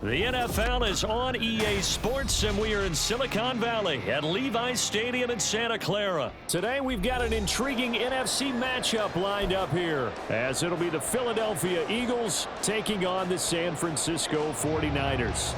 The NFL is on EA Sports, and we are in Silicon Valley at Levi's Stadium in Santa Clara. Today, we've got an intriguing NFC matchup lined up here, as it'll be the Philadelphia Eagles taking on the San Francisco 49ers.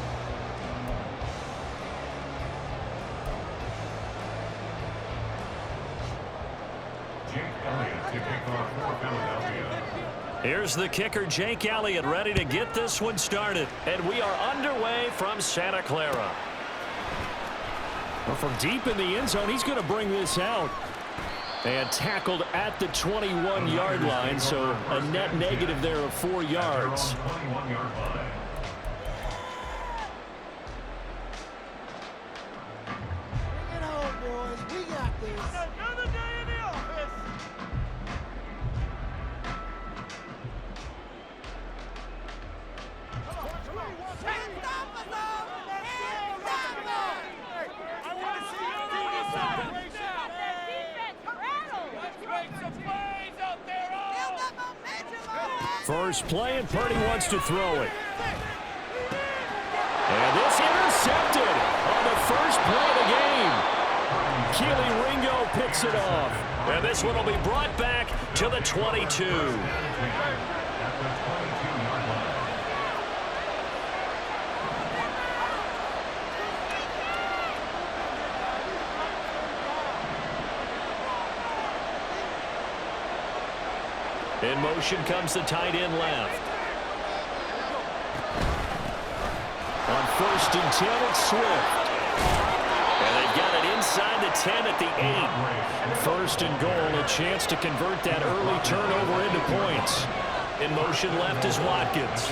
Here's the kicker, Jake Elliott, ready to get this one started. And we are underway from Santa Clara. Well, from deep in the end zone, he's going to bring this out. And tackled at the 21-yard line, so a net negative there of 4 yards. Bring it home, boys. We got this. Another day in the office. First play, and Purdy wants to throw it. And this intercepted on the first play of the game. Keely Ringo picks it off. And this one will be brought back to the 22. In motion comes the tight end left. On 1st and 10, it's Swift. And they've got it inside the 10 at the 8. 1st and goal, a chance to convert that early turnover into points. In motion left is Watkins.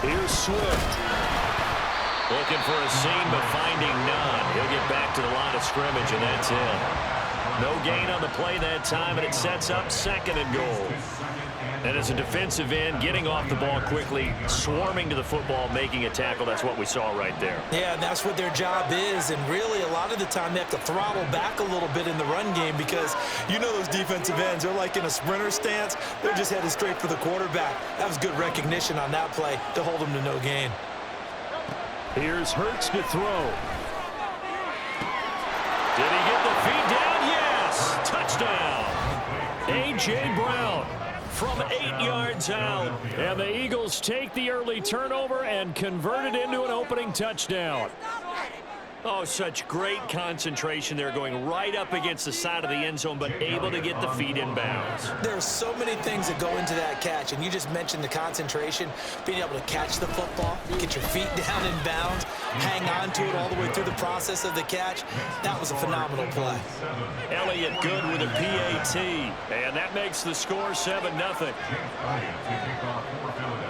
Here's Swift. Looking for a seam, but finding none. He'll get back to the line of scrimmage, and that's it. No gain on the play that time, and it sets up 2nd and goal. And as a defensive end, getting off the ball quickly, swarming to the football, making a tackle, that's what we saw right there. Yeah, and that's what their job is, and really a lot of the time they have to throttle back a little bit in the run game because you know those defensive ends, they're like in a sprinter stance. They're just headed straight for the quarterback. That was good recognition on that play to hold them to no gain. Here's Hurts to throw. Did he get the feed down? Yes! Touchdown! A.J. Brown from 8 yards out. And the Eagles take the early turnover and convert it into an opening touchdown. Oh, such great concentration there, going right up against the side of the end zone, but able to get the feet in bounds. There are so many things that go into that catch, and you just mentioned the concentration, being able to catch the football, get your feet down in bounds, hang on to it all the way through the process of the catch. That was a phenomenal play. Elliott good with a PAT, and that makes the score 7-0.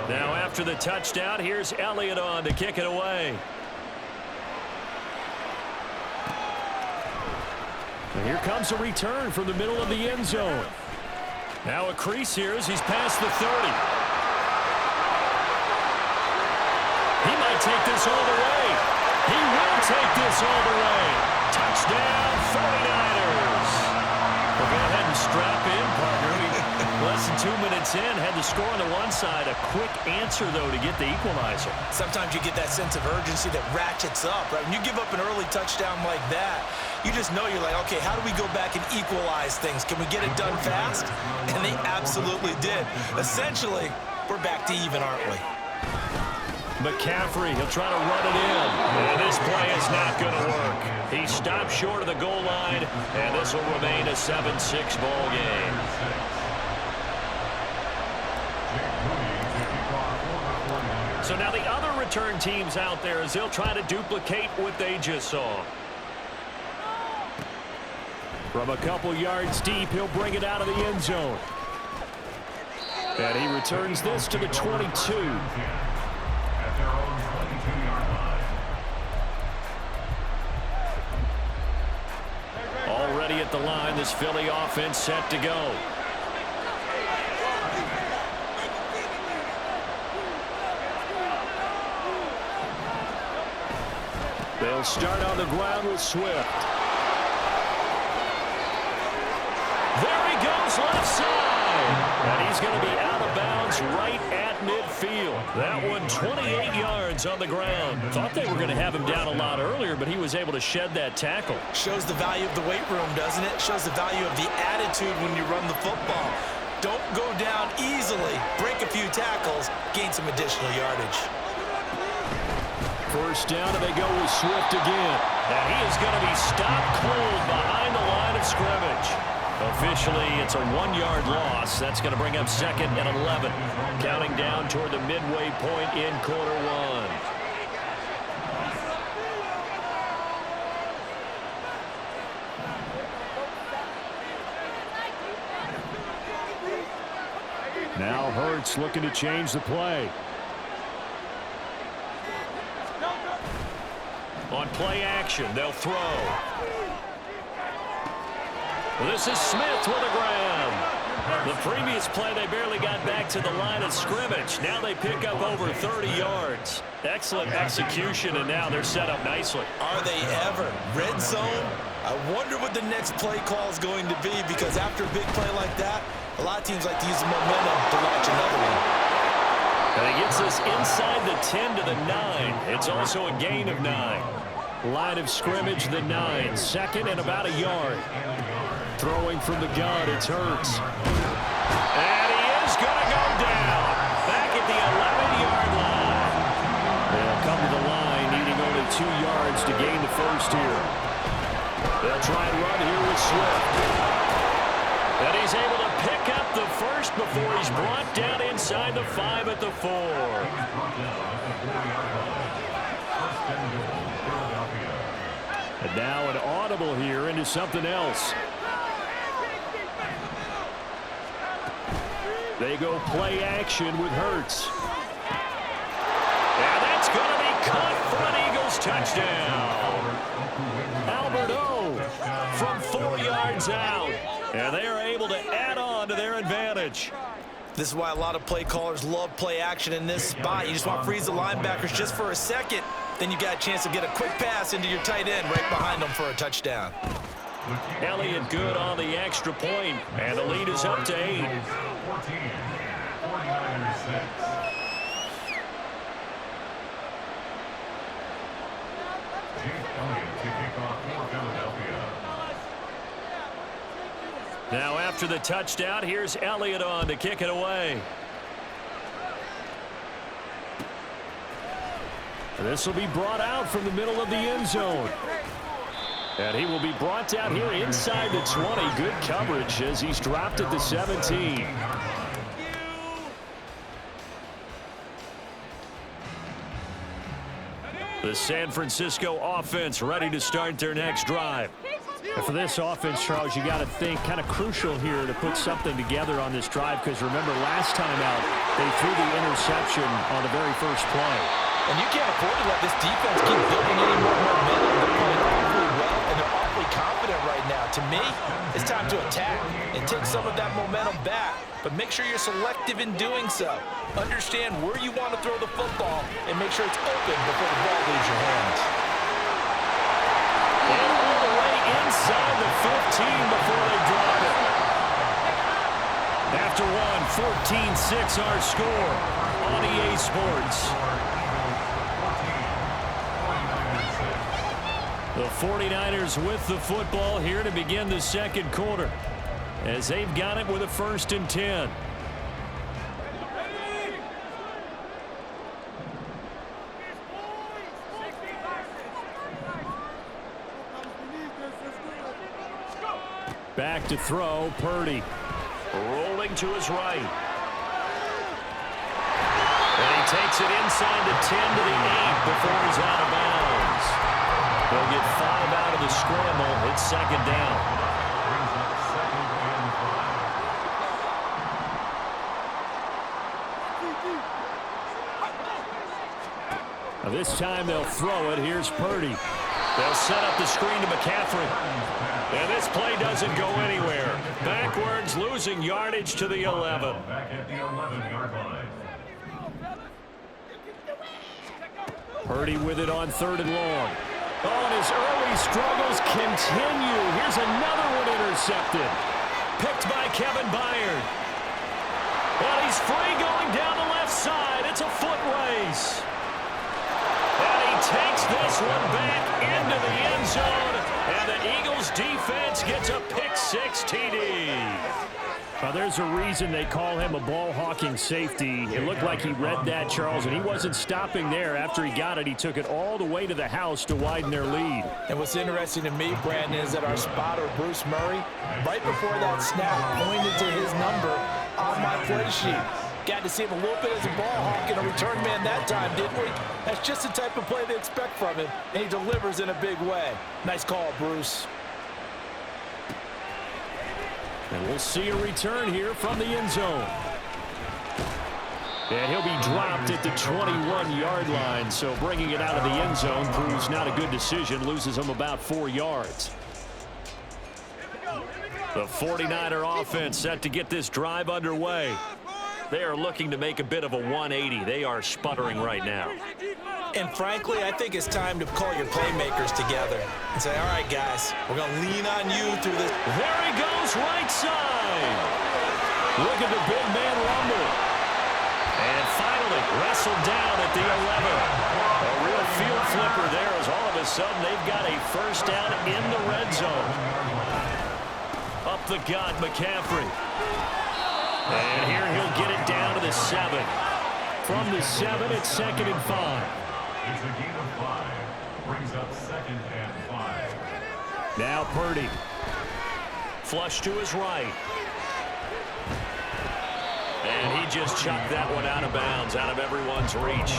Now after the touchdown, here's Elliott on to kick it away. And here comes a return from the middle of the end zone. Now a crease here as he's past the 30. He might take this all the way. He will take this all the way. Touchdown, 49ers. We'll go ahead and strap in, partner. Less than 2 minutes in, had the score on the one side. A quick answer, though, to get the equalizer. Sometimes you get that sense of urgency that ratchets up, right? When you give up an early touchdown like that, you just know you're like, okay, how do we go back and equalize things? Can we get it done fast? And they absolutely did. Essentially, we're back to even, aren't we? McCaffrey, he'll try to run it in. And this play is not going to work. He stopped short of the goal line, and this will remain a 7-6 ball game. So now the other return teams out there as they'll try to duplicate what they just saw. From a couple yards deep, he'll bring it out of the end zone. And he returns this to the 22. Already at the line, this Philly offense set to go. They'll start on the ground with Swift. There he goes left side. play. And he's going to be out of bounds right at midfield. That one 28 yards on the ground. Thought they were going to have him down a lot earlier, but he was able to shed that tackle. Shows the value of the weight room, doesn't it? Shows the value of the attitude when you run the football. Don't go down easily. Break a few tackles. Gain some additional yardage. First down, and they go with Swift again. And he is going to be stopped cold behind the line of scrimmage. Officially, it's a 1-yard loss. That's going to bring up 2nd and 11. Counting down toward the midway point in quarter one. Now Hurts looking to change the play. On play action, they'll throw. This is Smith with a grab. The previous play, they barely got back to the line of scrimmage. Now they pick up over 30 yards. Excellent execution, and now they're set up nicely. Are they ever? Red zone? I wonder what the next play call is going to be, because after a big play like that, a lot of teams like to use the momentum to launch another one. And he gets us inside the 10 to the 9. It's also a gain of 9. Line of scrimmage, the 9. 2nd and about a yard. Throwing from the gun, it's Hurts. And he is going to go down. Back at the 11-yard line. They'll come to the line, needing only 2 yards to gain the first here. They'll try and run here with Swift. And he's able to pick up the first before he's brought down inside the 5 at the 4. And now an audible here into something else. They go play action with Hurts. And that's going to be caught for an Eagles touchdown. Albert O from 4 yards out. And they are able to add on to their advantage. This is why a lot of play callers love play action in this spot. You just want to freeze the linebackers just for a second. Then you got a chance to get a quick pass into your tight end right behind them for a touchdown. Elliott good on the extra point, and the lead is up to 8. Now after the touchdown, here's Elliott on to kick it away. This will be brought out from the middle of the end zone. And he will be brought down here inside the 20. Good coverage as he's dropped at the 17. The San Francisco offense ready to start their next drive. And for this offense, Charles, you got to think kind of crucial here to put something together on this drive, because remember last time out they threw the interception on the very first play. And you can't afford to let this defense keep building any more momentum. They're playing awfully well, and they're awfully confident right now. To me, it's time to attack and take some of that momentum back. But make sure you're selective in doing so. Understand where you want to throw the football and make sure it's open before the ball leaves your hands. And all the way inside the 15 before they drop it. After one, 14-6 our score on EA Sports. The 49ers with the football here to begin the second quarter, as they've got it with a 1st and 10. Back to throw, Purdy. Rolling to his right. And he takes it inside the 10 to the 8 before he's out of bounds. They'll get 5 out of the scramble. It's 2nd down. Now this time they'll throw it. Here's Purdy. They'll set up the screen to McCaffrey. And this play doesn't go anywhere. Backwards, losing yardage to the 11. Back at the 11-yard line. Purdy with it on 3rd and long. Oh, and his early struggles continue. Here's another one intercepted. Picked by Kevin Byard. He's free going down the left side. It's a foot race. And he takes this one back into the end zone. And the Eagles defense gets a pick-6 TD. Well, there's a reason they call him a ball-hawking safety. It looked like he read that, Charles, and he wasn't stopping there. After he got it, he took it all the way to the house to widen their lead. And what's interesting to me, Brandon, is that our spotter, Bruce Murray, right before that snap, pointed to his number on my play sheet. Got to see him a little bit as a ball hawk and a return man that time, didn't we? That's just the type of play they expect from him, and he delivers in a big way. Nice call, Bruce. And we'll see a return here from the end zone. And he'll be dropped at the 21-yard line, so bringing it out of the end zone proves not a good decision, loses him about 4 yards. The 49er offense set to get this drive underway. They are looking to make a bit of a 180. They are sputtering right now. And frankly, I think it's time to call your playmakers together and say, all right, guys, we're going to lean on you through this. There he goes, right side. Look at the big man rumble. And finally wrestled down at the 11. A real field flipper there as all of a sudden they've got a first down in the red zone. Up the gut, McCaffrey. And here he'll get it down to the 7. From the 7, it's 2nd and 5. It's a gain of 5. Brings up 2nd and 5. Now Purdy. Flush to his right. And he just chucked that one out of bounds, out of everyone's reach.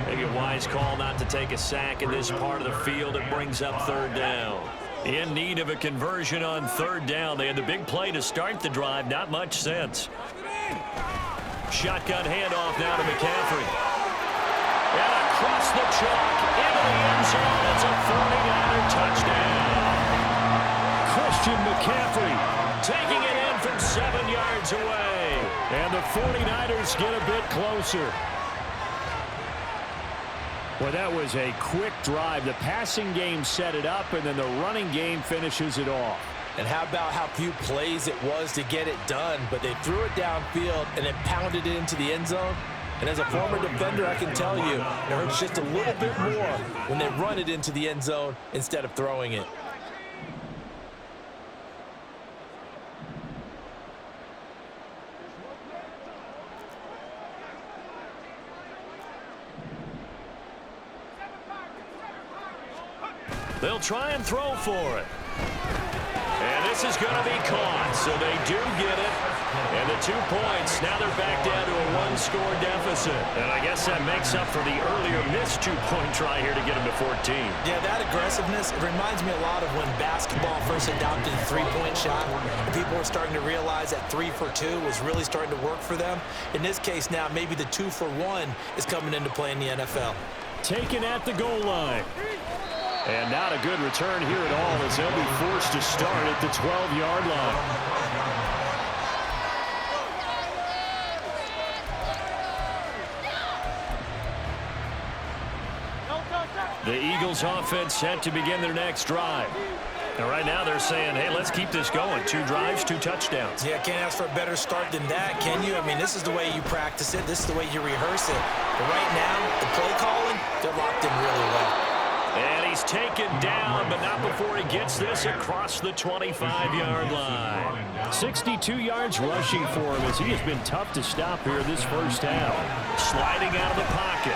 Maybe a wise call not to take a sack in this part of the field. It brings up 3rd down. In need of a conversion on 3rd down. They had the big play to start the drive. Not much sense. Shotgun handoff now to McCaffrey. And across the chalk into the end zone. It's a 49er touchdown. Christian McCaffrey taking it in from 7 yards away. And the 49ers get a bit closer. Well, that was a quick drive. The passing game set it up, and then the running game finishes it off. And how about how few plays it was to get it done, but they threw it downfield and then pounded it into the end zone. And as a former defender, I can tell you, it hurts just a little bit more when they run it into the end zone instead of throwing it. They'll try and throw for it. And this is going to be caught, so they do get it. And the 2 points, now they're back down to a 1-score deficit. And I guess that makes up for the earlier missed 2-point try here to get them to 14. Yeah, that aggressiveness, it reminds me a lot of when basketball first adopted the 3-point shot. And people were starting to realize that 3 for 2 was really starting to work for them. In this case now, maybe the 2 for 1 is coming into play in the NFL. Taken at the goal line. And not a good return here at all as they'll be forced to start at the 12-yard line. The Eagles offense set to begin their next drive. And right now they're saying, hey, let's keep this going. 2 drives, 2 touchdowns. Yeah, can't ask for a better start than that, can you? I mean, this is the way you practice it. This is the way you rehearse it. But right now, the play calling, they're locked in really well. And he's taken down, but not before he gets this across the 25-yard line. 62 yards rushing for him as he has been tough to stop here this first half. Sliding out of the pocket.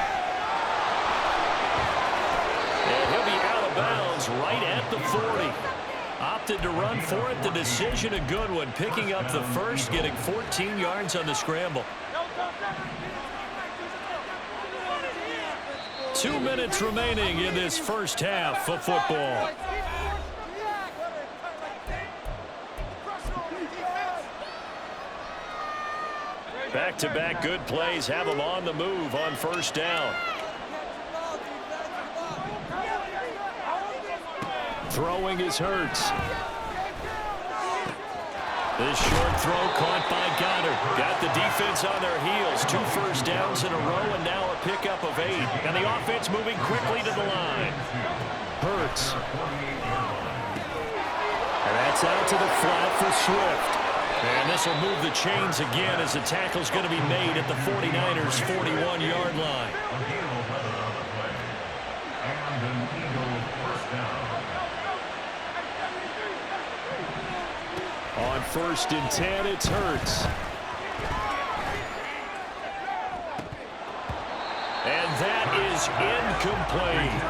And he'll be out of bounds right at the 40. Opted to run for it. The decision a good one. Picking up the first, getting 14 yards on the scramble. 2 minutes remaining in this first half of football. Back-to-back good plays have them on the move on first down. Throwing is Hurts. This short throw caught by Goddard. Got the defense on their heels. 2 first downs in a row and now a pickup of 8. And the offense moving quickly to the line. Hurts. And that's out to the flat for Swift. And this will move the chains again as the tackle's going to be made at the 49ers' 41-yard line. And an Eagle first down. On 1st and 10, it's Hurts. And that is incomplete.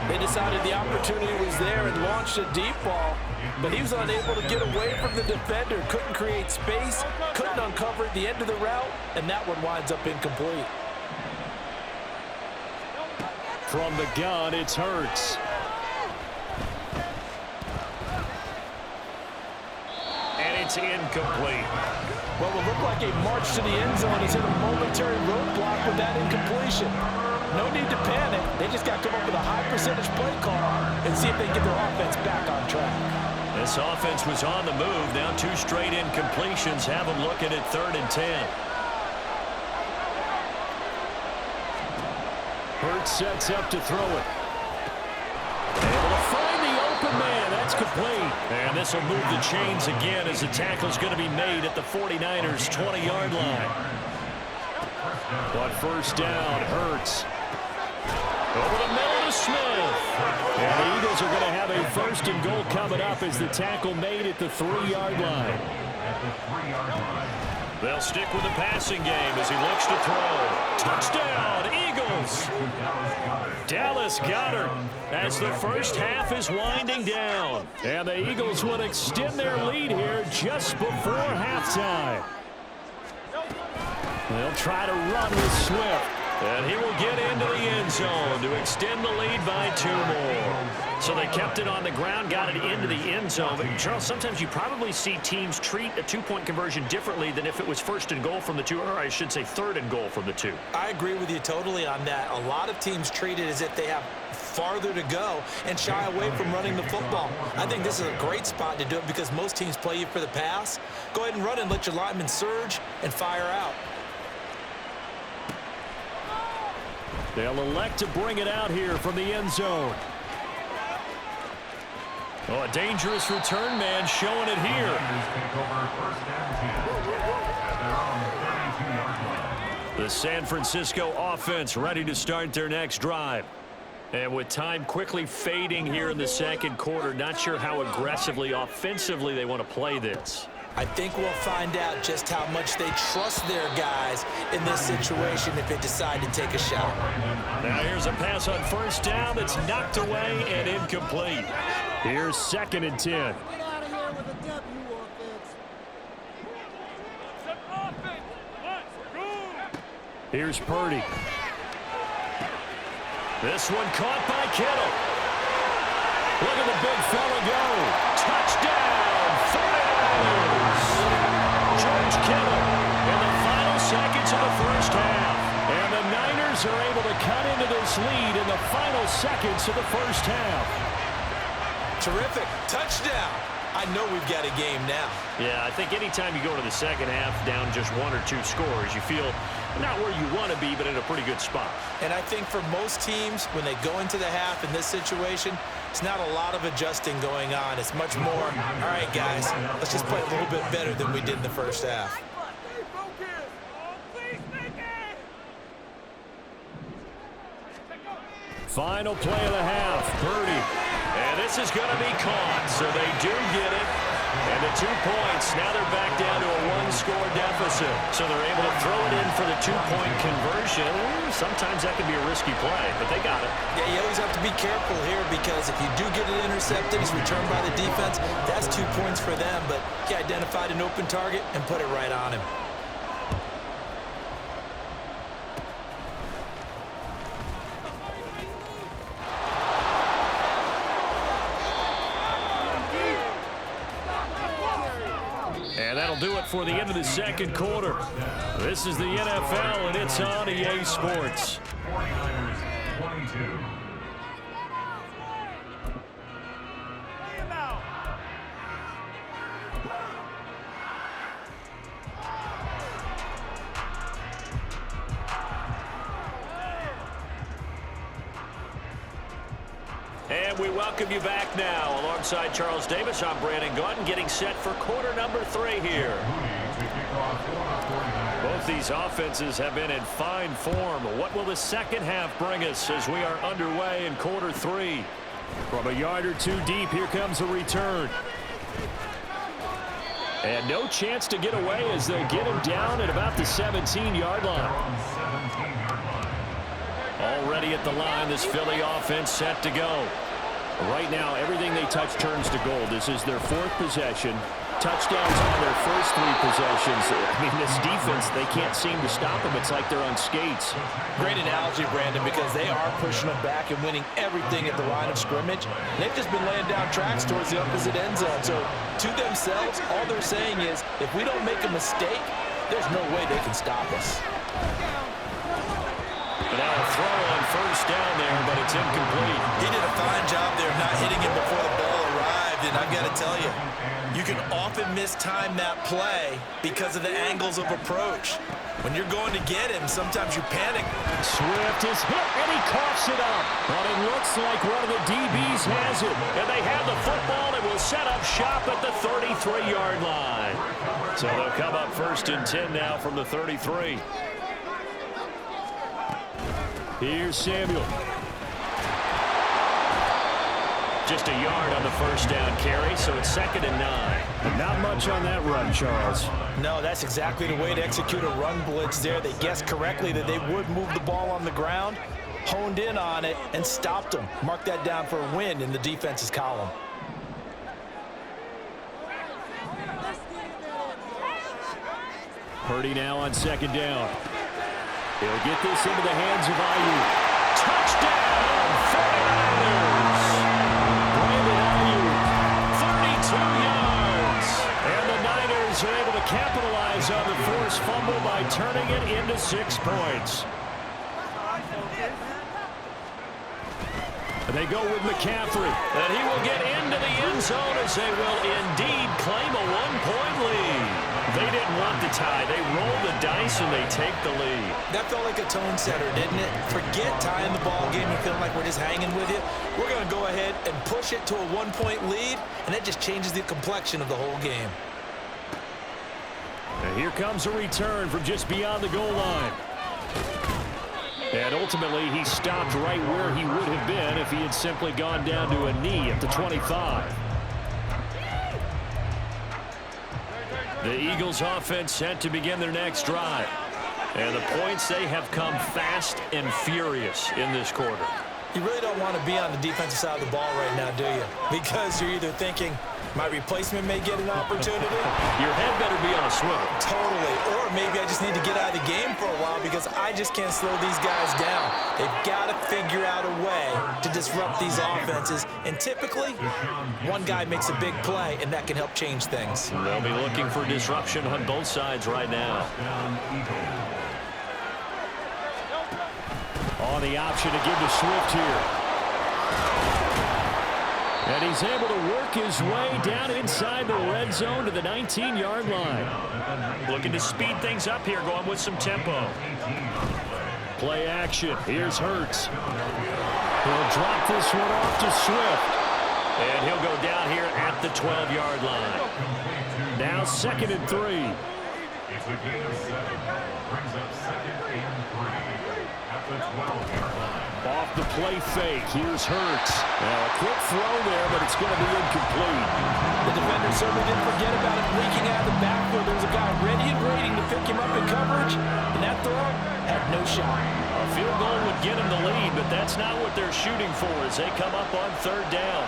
They decided the opportunity was there and launched a deep ball, but he was unable to get away from the defender, couldn't create space, couldn't uncover at the end of the route, and that one winds up incomplete. From the gun, it's Hurts. And it's incomplete. Well, it looked like a march to the end zone. He's hit a momentary roadblock with that incompletion. No need to panic. They just got to come up with a high-percentage play call and see if they can get their offense back on track. This offense was on the move. Now 2 straight incompletions have them looking at 3rd and 10. Hurts sets up to throw it. Able to find the open man. That's complete. And this will move the chains again as the tackle's going to be made at the 49ers' 20-yard line. But first down, Hurts. Over the middle to Smith. And the Eagles are going to have a 1st and goal coming up as the tackle made at the 3-yard line. They'll stick with the passing game as he looks to throw. Touchdown, Eagles! Dallas Goedert as the first half is winding down. And the Eagles will extend their lead here just before halftime. They'll try to run with Swift. And he will get into the end zone to extend the lead by 2 more. So they kept it on the ground, got it into the end zone. But, Charles, sometimes you probably see teams treat a 2-point conversion differently than if it was 1st and goal from the 2, or I should say 3rd and goal from the 2. I agree with you totally on that. A lot of teams treat it as if they have farther to go and shy away from running the football. I think this is a great spot to do it because most teams play you for the pass. Go ahead and run and let your linemen surge and fire out. They'll elect to bring it out here from the end zone. Oh, a dangerous return man showing it here. The San Francisco offense ready to start their next drive. And with time quickly fading here in the 2nd quarter, not sure how aggressively, offensively they want to play this. I think we'll find out just how much they trust their guys in this situation if they decide to take a shot. Now here's a pass on 1st down that's knocked away and incomplete. Here's 2nd and 10. Get out of here with a W, offense. Here's Purdy. This one caught by Kittle. Look at the big fella go. Touchdown, 49ers. George Kittle in the final seconds of the 1st half. And the Niners are able to cut into this lead in the final seconds of the 1st half. Terrific. Touchdown. I know we've got a game now. Yeah, I think anytime you go to the 2nd half down just 1 or 2 scores, you feel not where you want to be, but in a pretty good spot. And I think for most teams, when they go into the half in this situation, it's not a lot of adjusting going on. It's much more, all right, guys, let's just play a little bit better than we did in the 1st half. Final play of the half, Purdy. And this is going to be caught, so they do get it. And the 2 points, now they're back down to a 1-score deficit. So they're able to throw it in for the 2-point conversion. Sometimes that can be a risky play, but they got it. Yeah, you always have to be careful here because if you do get it intercepted, it's returned by the defense, that's 2 points for them. But he identified an open target and put it right on him. And that'll do it for the end of the 2nd quarter. This is the NFL, and it's on EA Sports. 49ers 22. And And we welcome you back now. Alongside Charles Davis, I'm Brandon Gaudin, getting set for quarter number 3 here. Both these offenses have been in fine form. What will the second half bring us as we are underway in quarter 3? From a yard or two deep, here comes a return. And no chance to get away as they get him down at about the 17-yard line. Already at the line, this Philly offense set to go. Right now, everything they touch turns to gold. This is their 4th possession. Touchdowns on their first 3 possessions. I mean, this defense, they can't seem to stop them. It's like they're on skates. Great analogy, Brandon, because they are pushing them back and winning everything at the line of scrimmage. They've just been laying down tracks towards the opposite end zone. So, to themselves, all they're saying is, if we don't make a mistake, there's no way they can stop us. Now a throw on first down there, but it's incomplete. He did a fine job there of not hitting him before the ball arrived, and I've got to tell you, you can often mistime that play because of the angles of approach. When you're going to get him, sometimes you panic. Swift is hit, and he coughs it up. But it looks like one of the DBs has it. And they have the football and will set up shop at the 33-yard line. So they'll come up 1st and 10 now from the 33. Here's Samuel. Just a yard on the first down carry, so it's 2nd and 9. Not much on that run, Charles. No, that's exactly the way to execute a run blitz there. They guessed correctly that they would move the ball on the ground, honed in on it, and stopped them. Mark that down for a win in the defense's column. Purdy now on 2nd down. He'll get this into the hands of Ayuk. Touchdown, 49ers! Brandon Ayuk, 32 yards. And the Niners are able to capitalize on the forced fumble by turning it into 6 points. And they go with McCaffrey. And he will get into the end zone as they will indeed claim a 1-point lead. They didn't want the tie. They roll the dice and they take the lead. That felt like a tone setter, didn't it? Forget tying the ball game and feeling like we're just hanging with you. We're going to go ahead and push it to a 1-point lead, and that just changes the complexion of the whole game. And here comes a return from just beyond the goal line. And ultimately, he stopped right where he would have been if he had simply gone down to a knee at the 25. The Eagles offense set to begin their next drive. And the points, they have come fast and furious in this quarter. You really don't want to be on the defensive side of the ball right now, do you? Because you're either thinking, my replacement may get an opportunity. Your head better be on a swivel. Totally. Or maybe I just need to get out of the game for a while because I just can't slow these guys down. They've got to figure out a way to disrupt these offenses. And typically, one guy makes a big play, and that can help change things. They'll be looking for disruption on both sides right now. On the option to give to Swift here. And he's able to work his way down inside the red zone to the 19-yard line. Looking to speed things up here, going with some tempo. Play action. Here's Hurts. He'll drop this one off to Swift. And he'll go down here at the 12-yard line. Now 2nd and 3. It's a gain of 7. Brings up 2nd and 3 at the 12-yard line. Off the play fake. Here's Hurts. Now a quick throw there, but it's going to be incomplete. The defender certainly didn't forget about it leaking out of the backfield. There was a guy ready and waiting to pick him up in coverage, and that throw had no shot. A field goal would get him the lead, but that's not what they're shooting for as they come up on 3rd down.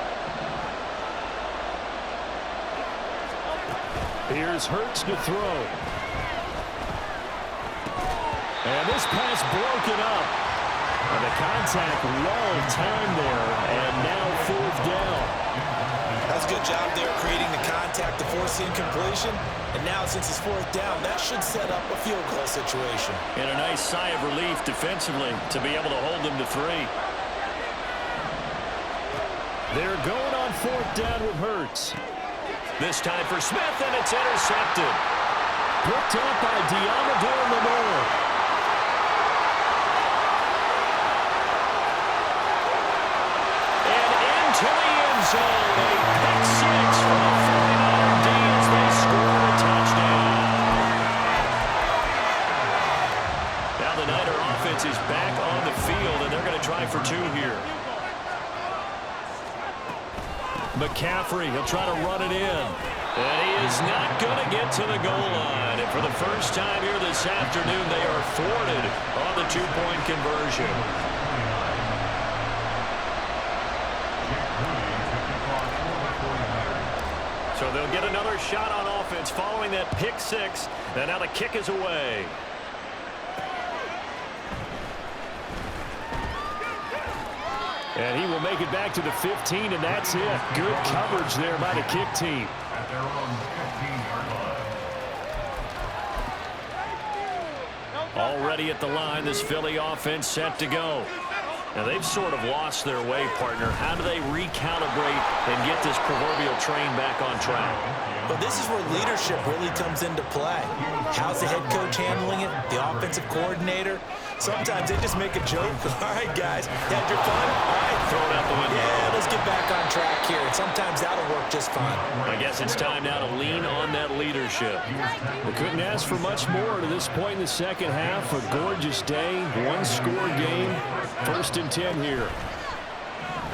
Here's Hurts to throw. And this pass broken up. And the contact well timed there, and now 4th down. That's a good job there creating the contact to force the incompletion. And now since it's 4th down, that should set up a field goal situation. And a nice sigh of relief defensively to be able to hold them to 3. They're going on 4th down with Hurts. This time for Smith, and it's intercepted. Picked up by Deommodore Lenoir. Into zone. A pick six from a 49er D as they score a touchdown. Now the Niner offense is back on the field, and they're going to try for two here. McCaffrey, he'll try to run it in. And he is not going to get to the goal line. And for the first time here this afternoon, they are thwarted on the two-point conversion. So they'll get another shot on offense following that pick six. And now the kick is away. And he will make it back to the 15, and that's it. Good coverage there by the kick team. At their own 15-yard line. Already at the line, this Philly offense set to go. Now, they've sort of lost their way, partner. How do they recalibrate and get this proverbial train back on track? But this is where leadership really comes into play. How's the head coach handling it? The offensive coordinator? Sometimes they just make a joke. All right, guys, had your fun? All right, Throw it out the window. yeah, let's get back on track here. And sometimes that'll work just fine. I guess it's time now to lean on that leadership. We couldn't ask for much more to this point in the second half. A gorgeous day, one-score game. 1st and 10 here.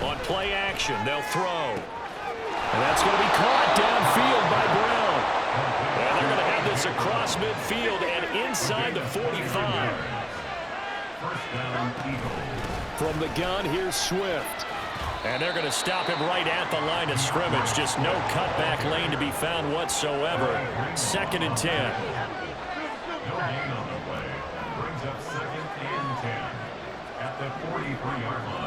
On play action, they'll throw. And that's going to be caught downfield by Brown. And they're going to have this across midfield and inside the 45. First down, Eagles. From the gun, here's Swift. And they're going to stop him right at the line of scrimmage. Just no cutback lane to be found whatsoever. 2nd and 10. No gain on the play. Brings up 2nd and 10 at the 43-yard line.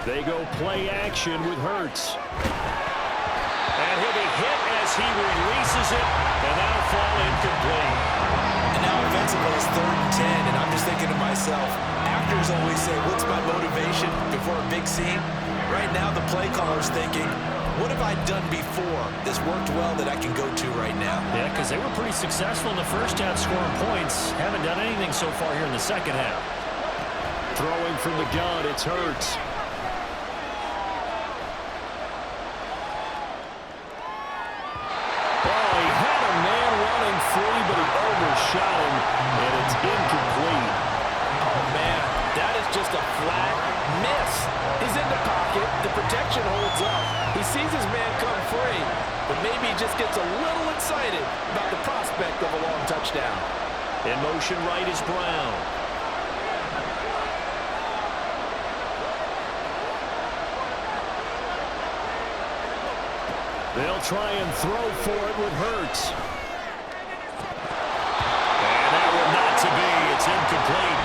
They go play action with Hurts. And he'll be hit as he releases it, and that'll fall incomplete. And now offensively it's 3rd and 10, and I'm just thinking to myself, actors always say, what's my motivation before a big scene? Right now the play caller's thinking, what have I done before that's worked well that I can go to right now? Yeah, because they were pretty successful in the first half scoring points. Haven't done anything so far here in the second half. Throwing from the gun, it's Hurts. Free, but he overshot him, and it's incomplete. Oh, man, that is just a flat miss. He's in the pocket. The protection holds up. He sees his man come free, but maybe he just gets a little excited about the prospect of a long touchdown. In motion right is Brown. They'll try and throw for it with Hurts. It's incomplete.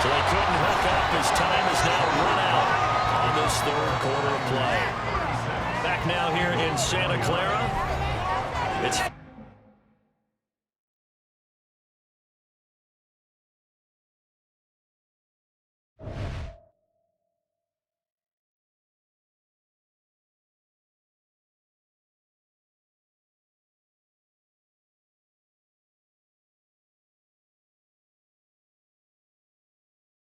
So they couldn't hook up. His time is now run out on this 3rd quarter of play. Back now here in Santa Clara. It's